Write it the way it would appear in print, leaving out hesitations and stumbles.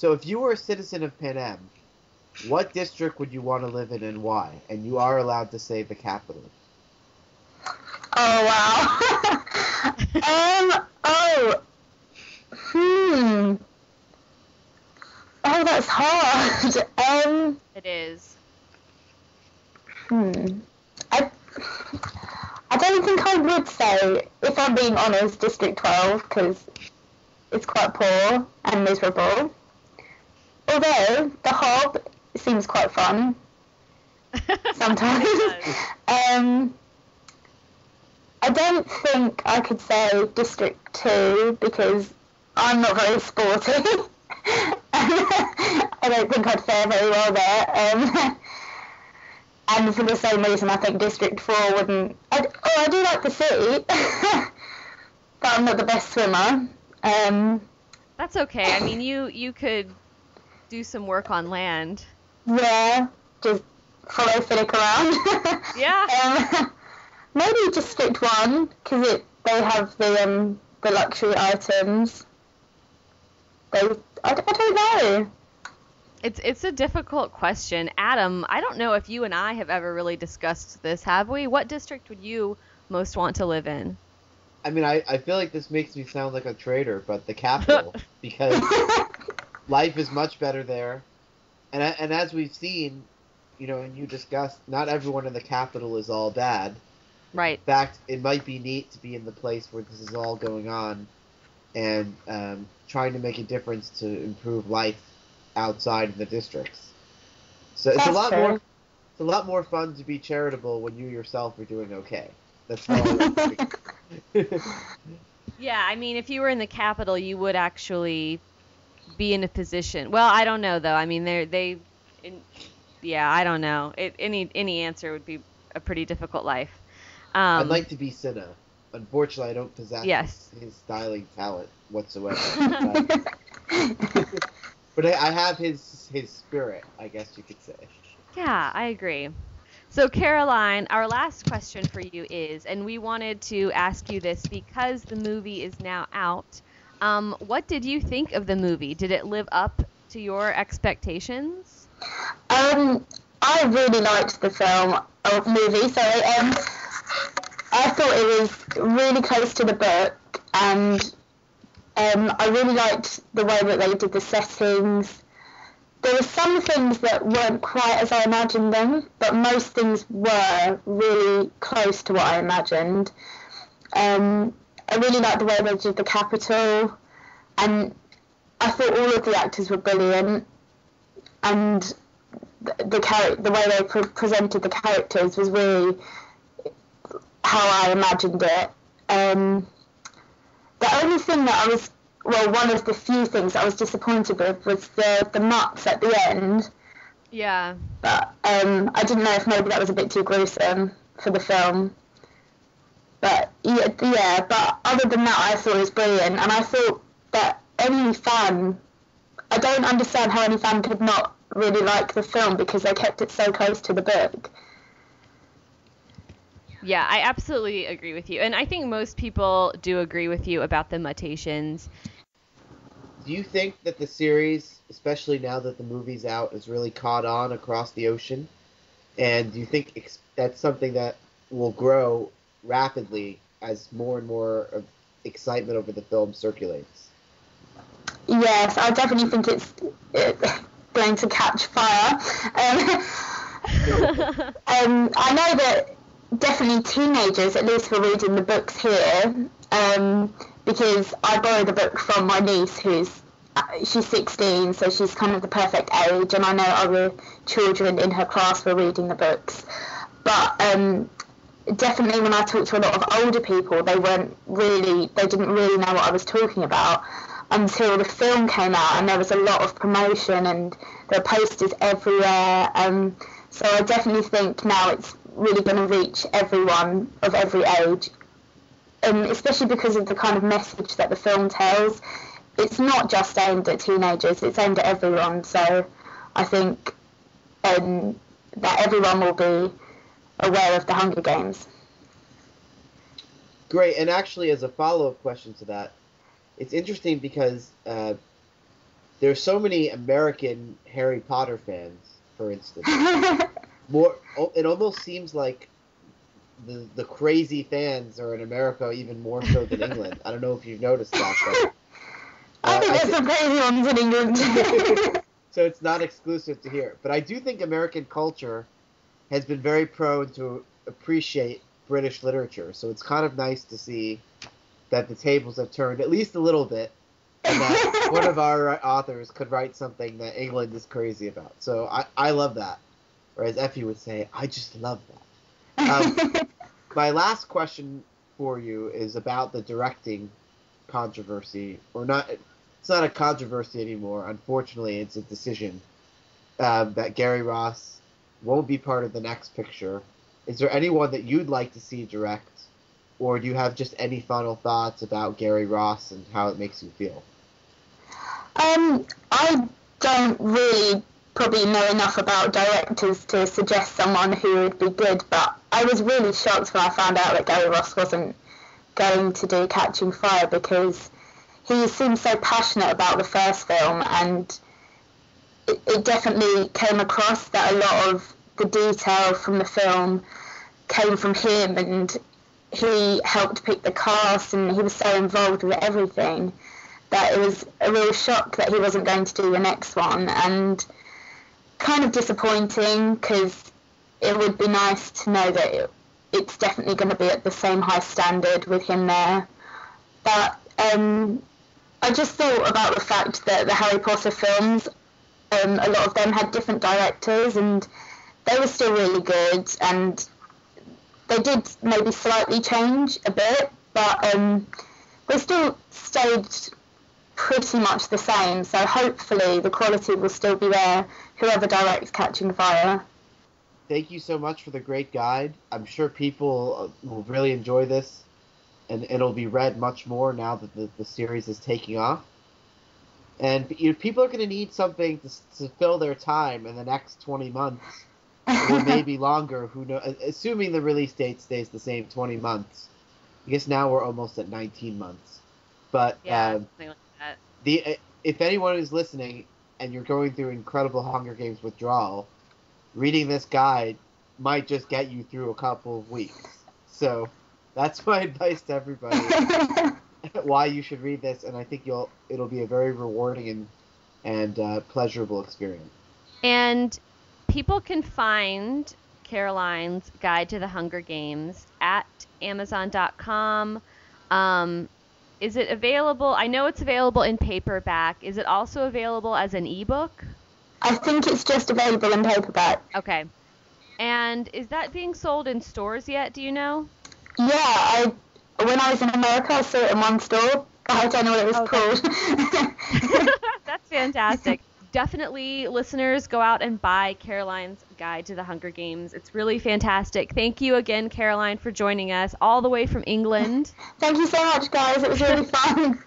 So if you were a citizen of Panem, what district would you want to live in and why? And you are allowed to say the capital. Oh, wow. Oh, that's hard. It is. I don't think I would say, if I'm being honest, District 12, because it's quite poor and miserable. Although, the Hob seems quite fun sometimes. I don't think I could say District 2 because I'm not very sporty. I don't think I'd fare very well there. And for the same reason, I think District 4 wouldn't... I do like the sea, but I'm not the best swimmer. That's okay. I mean, you could do some work on land. Yeah, just follow Finnick around. Yeah. Maybe District 1, because they have the luxury items. I don't know. It's a difficult question. Adam, I don't know if you and I have ever really discussed this, have we? What district would you most want to live in? I mean, I feel like this makes me sound like a traitor, but the capital, because life is much better there. And as we've seen, and you discussed, not everyone in the capital is all bad. Right. In fact, it might be neat to be in the place where this is all going on and trying to make a difference to improve life outside of the districts. So it's a lot more fun to be charitable when you yourself are doing okay. That's all I think. Yeah, I mean, if you were in the capital, you would actually be in a position. Well, I don't know though. I mean, I don't know. Any answer would be a pretty difficult life. I'd like to be Cinna. Unfortunately, I don't possess his styling talent whatsoever. But I have his spirit, I guess you could say. Yeah, I agree. So, Caroline, our last question for you is, and we wanted to ask you this because the movie is now out, what did you think of the movie? Did it live up to your expectations? I really liked the movie, sorry. I thought it was really close to the book, and I really liked the way that they did the settings. There were some things that weren't quite as I imagined them, but most things were really close to what I imagined. I really liked the way they did the capital, and I thought all of the actors were brilliant, and the way they presented the characters was really how I imagined it. The only thing that one of the few things that I was disappointed with was the mutts at the end. Yeah. But I didn't know if maybe that was a bit too gruesome for the film. But yeah. But other than that, I thought it was brilliant, and I thought that any fan, I don't understand how any fan could not really like the film because they kept it so close to the book. Yeah, I absolutely agree with you. And I think most people do agree with you about the mutations. Do you think that the series, especially now that the movie's out, has really caught on across the ocean? And do you think that's something that will grow rapidly as more and more of excitement over the film circulates? Yes, I definitely think it's going to catch fire. I know that definitely teenagers, at least, were reading the books here, because I borrowed the book from my niece, she's 16, so she's kind of the perfect age, and I know other children in her class were reading the books. But definitely when I talked to a lot of older people, they didn't really know what I was talking about until the film came out, and there was a lot of promotion, and there were posters everywhere. So I definitely think now it's really going to reach everyone of every age, especially because of the kind of message that the film tells. It's not just aimed at teenagers, it's aimed at everyone, so I think that everyone will be aware of the Hunger Games. Great, and actually as a follow-up question to that, it's interesting because there's so many American Harry Potter fans, for instance. It almost seems like the crazy fans are in America even more so than England. I don't know if you've noticed that, but I think there's some crazy ones in England. So it's not exclusive to here. But I do think American culture has been very prone to appreciate British literature. So it's kind of nice to see that the tables have turned at least a little bit, and that one of our authors could write something that England is crazy about. So I love that. Or as Effie would say, I just love that. My last question for you is about the directing controversy. Or not. It's not a controversy anymore. Unfortunately, it's a decision that Gary Ross won't be part of the next picture. Is there anyone that you'd like to see direct? Or do you have just any final thoughts about Gary Ross and how it makes you feel? I don't really probably know enough about directors to suggest someone who would be good, but I was really shocked when I found out that Gary Ross wasn't going to do Catching Fire, because he seemed so passionate about the first film, and it definitely came across that a lot of the detail from the film came from him, and he helped pick the cast, and he was so involved with everything that it was a real shock that he wasn't going to do the next one, and kind of disappointing, because it would be nice to know that it's definitely going to be at the same high standard with him there. But I just thought about the fact that the Harry Potter films, a lot of them had different directors, and they were still really good, and they did maybe slightly change a bit, but they still stayed pretty much the same, so hopefully the quality will still be there, whoever directs Catching Fire. Thank you so much for the great guide. I'm sure people will really enjoy this, and it'll be read much more now that the series is taking off. And people are going to need something to fill their time in the next 20 months, or maybe longer, who knows, assuming the release date stays the same, 20 months. I guess now we're almost at 19 months. But yeah, something like that. If anyone is listening and you're going through incredible Hunger Games withdrawal, reading this guide might just get you through a couple of weeks. So that's my advice to everybody, why you should read this, and I think it'll be a very rewarding and pleasurable experience. And people can find Caroline's Guide to the Hunger Games at Amazon.com. Is it available? I know it's available in paperback. Is it also available as an ebook? I think it's just available in paperback. Okay. And is that being sold in stores yet? Do you know? Yeah, when I was in America, I saw it in one store. I don't know what it was called. That's fantastic. Definitely, listeners, go out and buy Caroline's Guide to the Hunger Games. It's really fantastic. Thank you again, Caroline, for joining us all the way from England. Thank you so much, guys. It was really fun.